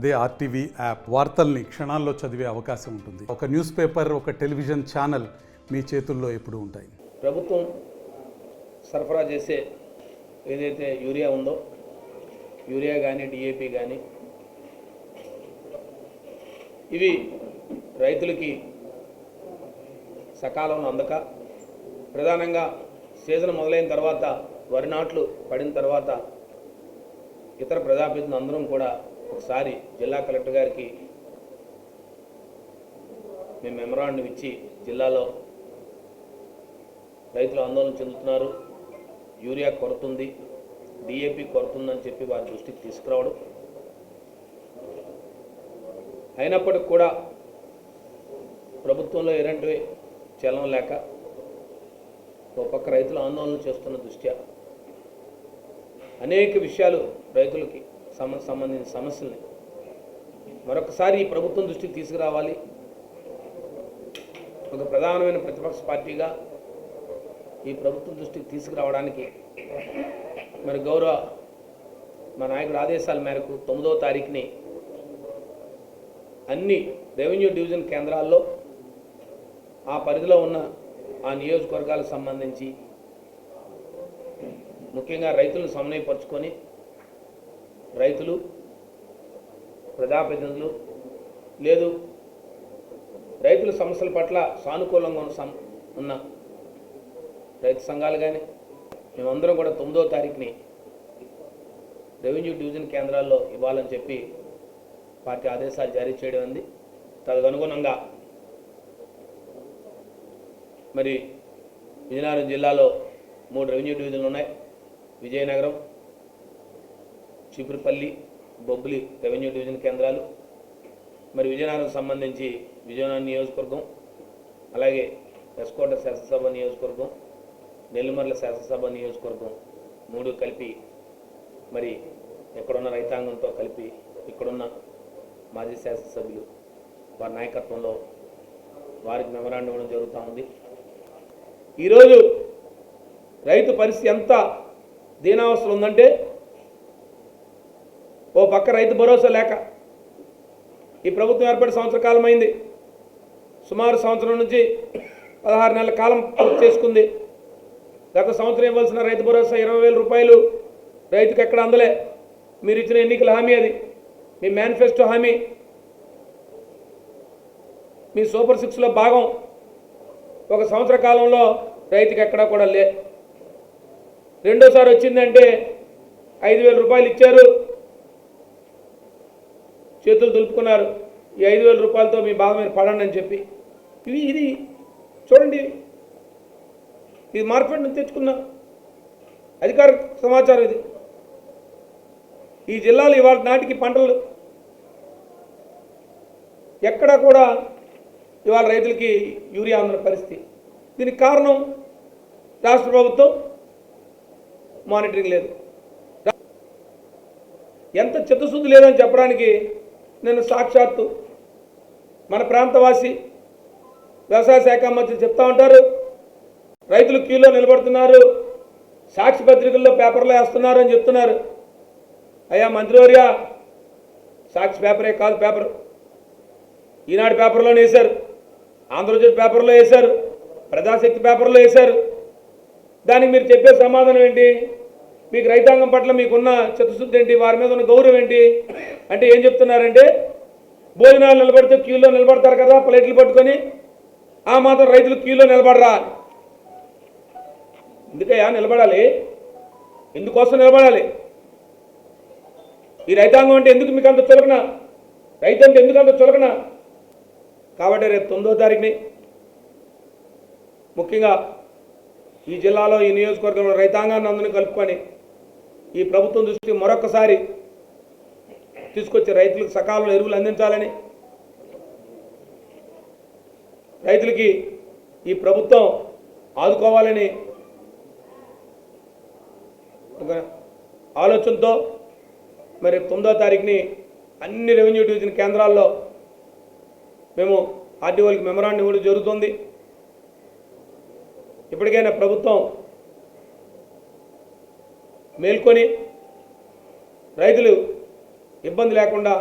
అదే RTV app వార్తల్ని క్షణాల్లో చదివే అవకాశం ఉంటుంది. ఒక న్యూస్ పేపర్, ఒక టెలివిజన్ ఛానల్ మీ చేతుల్లో ఎప్పుడూ ఉంటాయి. ప్రభుత్వం సరఫరా చేసే ఏదైతే యూరియా ఉందో, యూరియా కానీ డిఏపి కానీ ఇవి రైతులకి సకాలంలో అందక, ప్రధానంగా సీజన్ మొదలైన తర్వాత వరి నాట్లు పడిన తర్వాత ఇతర ప్రజాప్రతినిధులు అందరం కూడా ఒకసారి జిల్లా కలెక్టర్ గారికి మేము మెమరాండం ఇచ్చి జిల్లాలో రైతులు ఆందోళన చెందుతున్నారు, యూరియా కొరత ఉంది, డిఏపి కొరత ఉందని చెప్పి వారి దృష్టికి తీసుకురావడం. అయినప్పటికి కూడా ప్రభుత్వంలో ఎలాంటి చలనం లేక ఒక పక్క రైతులు ఆందోళన చేస్తున్న దృష్ట్యా అనేక విషయాలు రైతులకి సంబంధించిన సమస్యల్ని మరొకసారి ఈ ప్రభుత్వం దృష్టికి తీసుకురావాలి. ఒక ప్రధానమైన ప్రతిపక్ష పార్టీగా ఈ ప్రభుత్వం దృష్టికి తీసుకురావడానికి మరి గౌరవ మా నాయకుడు ఆదేశాల మేరకు 9వ తారీఖుని అన్ని రెవెన్యూ డివిజన్ కేంద్రాల్లో ఆ పరిధిలో ఉన్న ఆ నియోజకవర్గాలకు సంబంధించి ముఖ్యంగా రైతులను సమన్వయపరుచుకొని రైతులు, ప్రజాప్రతినిధులు, లేదు రైతుల సమస్యల పట్ల సానుకూలంగా ఉన్న రైతు సంఘాలు కానీ మేమందరం కూడా 9వ తారీఖుని రెవెన్యూ డివిజన్ కేంద్రాల్లో ఇవ్వాలని చెప్పి పార్టీ ఆదేశాలు జారీ చేయడం ఉంది. తదనుగుణంగా మరి విజయనగరం జిల్లాలో 3 రెవెన్యూ డివిజన్లు ఉన్నాయి. విజయనగరం, చీపురుపల్లి, బొబ్బిలి రెవెన్యూ డివిజన్ కేంద్రాలు. మరి విజయనగరం సంబంధించి విజయనగరం నియోజకవర్గం, అలాగే ఎస్కోట శాసనసభ నియోజకవర్గం, నెల్లిమర్ల శాసనసభ నియోజకవర్గం 3 కలిపి మరి ఎక్కడున్న రైతాంగంతో కలిపి ఇక్కడున్న మాజీ శాసనసభ్యులు వారి నాయకత్వంలో వారికి మెమరాండం ఇవ్వడం జరుగుతూ ఉంది. ఈరోజు రైతు పరిస్థితి ఎంత దీనావస్థలు ఉందంటే, ఓ పక్క రైతు భరోసా లేక ఈ ప్రభుత్వం ఏర్పడి సంవత్సర కాలం అయింది. సుమారు సంవత్సరం నుంచి 16 నెలల కాలం పూర్తి చేసుకుంది. గత సంవత్సరం ఇవ్వాల్సిన రైతు భరోసా 20,000 రూపాయలు రైతుకు ఎక్కడ అందలే. మీరు ఇచ్చిన ఎన్నికల హామీ అది, మీ మేనిఫెస్టో హామీ, మీ సూపర్ 6లో భాగం. ఒక సంవత్సర కాలంలో రైతుకి ఎక్కడా కూడా లే. రెండోసారి వచ్చిందంటే 5,000 రూపాయలు ఇచ్చారు, చేతులు దులుపుకున్నారు. ఈ 5,000 రూపాయలతో మీ బాధ మీరు పడండి అని చెప్పి ఇది చూడండి, ఇది మార్కెట్ నుంచి తెచ్చుకున్న అధికారిక సమాచారం. ఇది ఈ జిల్లాలో ఇవాళ నాటికి పంటలు ఎక్కడా కూడా ఇవాళ రైతులకి యూరియా అందన పరిస్థితి. దీనికి కారణం రాష్ట్ర ప్రభుత్వం మానిటరింగ్ లేదు. ఎంత చిత్తశుద్ధి లేదని చెప్పడానికి నేను సాక్షాత్తు మన ప్రాంతవాసి వ్యవసాయ శాఖ మంత్రి చెప్తా ఉంటారు. రైతులు క్యూలో నిలబడుతున్నారు, సాక్షి పత్రికల్లో పేపర్లో వేస్తున్నారు అని చెప్తున్నారు. అయ్యా మంత్రివర్య, సాక్షి పేపరే కాదు, పేపర్ ఈనాడు పేపర్లోనే వేశారు, ఆంధ్రజ్యోతి పేపర్లో వేశారు, ప్రజాశక్తి పేపర్లో వేశారు. దానికి మీరు చెప్పే సమాధానం ఏంటి? మీకు రైతాంగం పట్ల మీకున్న చిత్తశుద్ధి ఏంటి? వారి మీద ఉన్న గౌరవం ఏంటి? అంటే ఏం చెప్తున్నారంటే, భోజనాలు నిలబడితే క్యూలో నిలబడతారు కదా ప్లేట్లు పట్టుకొని, ఆ మాత్రం రైతులు క్యూలో నిలబడరా? ఎందుకయ్యా నిలబడాలి? ఎందుకోసం నిలబడాలి? ఈ రైతాంగం అంటే ఎందుకు మీకు అంత చులకన? రైతు అంటే ఎందుకు అంత చులకన? కాబట్టి రేపు 9వ తారీఖుని ముఖ్యంగా ఈ జిల్లాలో ఈ నియోజకవర్గంలో రైతాంగాన్ని అందరినీ కలుపుకొని ఈ ప్రభుత్వం దృష్టికి మరొకసారి తీసుకొచ్చి రైతులకు సకాలంలో ఎరువులు అందించాలని, రైతులకి ఈ ప్రభుత్వం ఆదుకోవాలని ఒక ఆలోచనతో మరి 9వ తారీఖుని అన్ని రెవెన్యూ డివిజన్ కేంద్రాల్లో మేము ఆర్డీఓలకి మెమరాండం ఇవ్వడం జరుగుతుంది. ఇప్పటికైనా ప్రభుత్వం మేల్కొని రైతులు ఇబ్బంది లేకుండా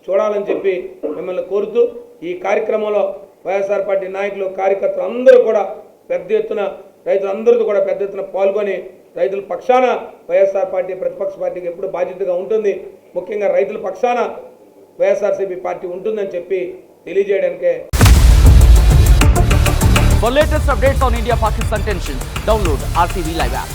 చూడాలని చెప్పి మిమ్మల్ని కోరుతూ ఈ కార్యక్రమంలో వైఎస్ఆర్ పార్టీ నాయకులు కార్యకర్తలు అందరూ కూడా పెద్ద ఎత్తున రైతులందరితో కూడా పెద్ద ఎత్తున పాల్గొని రైతుల పక్షాన వైఎస్ఆర్ పార్టీ ప్రతిపక్ష పార్టీకి ఎప్పుడు బాధ్యతగా ఉంటుంది, ముఖ్యంగా రైతుల పక్షాన వైఎస్ఆర్సీపీ పార్టీ ఉంటుందని చెప్పి తెలియజేయడానికే. For latest updates on India-Pakistan tensions, download RTV Live app.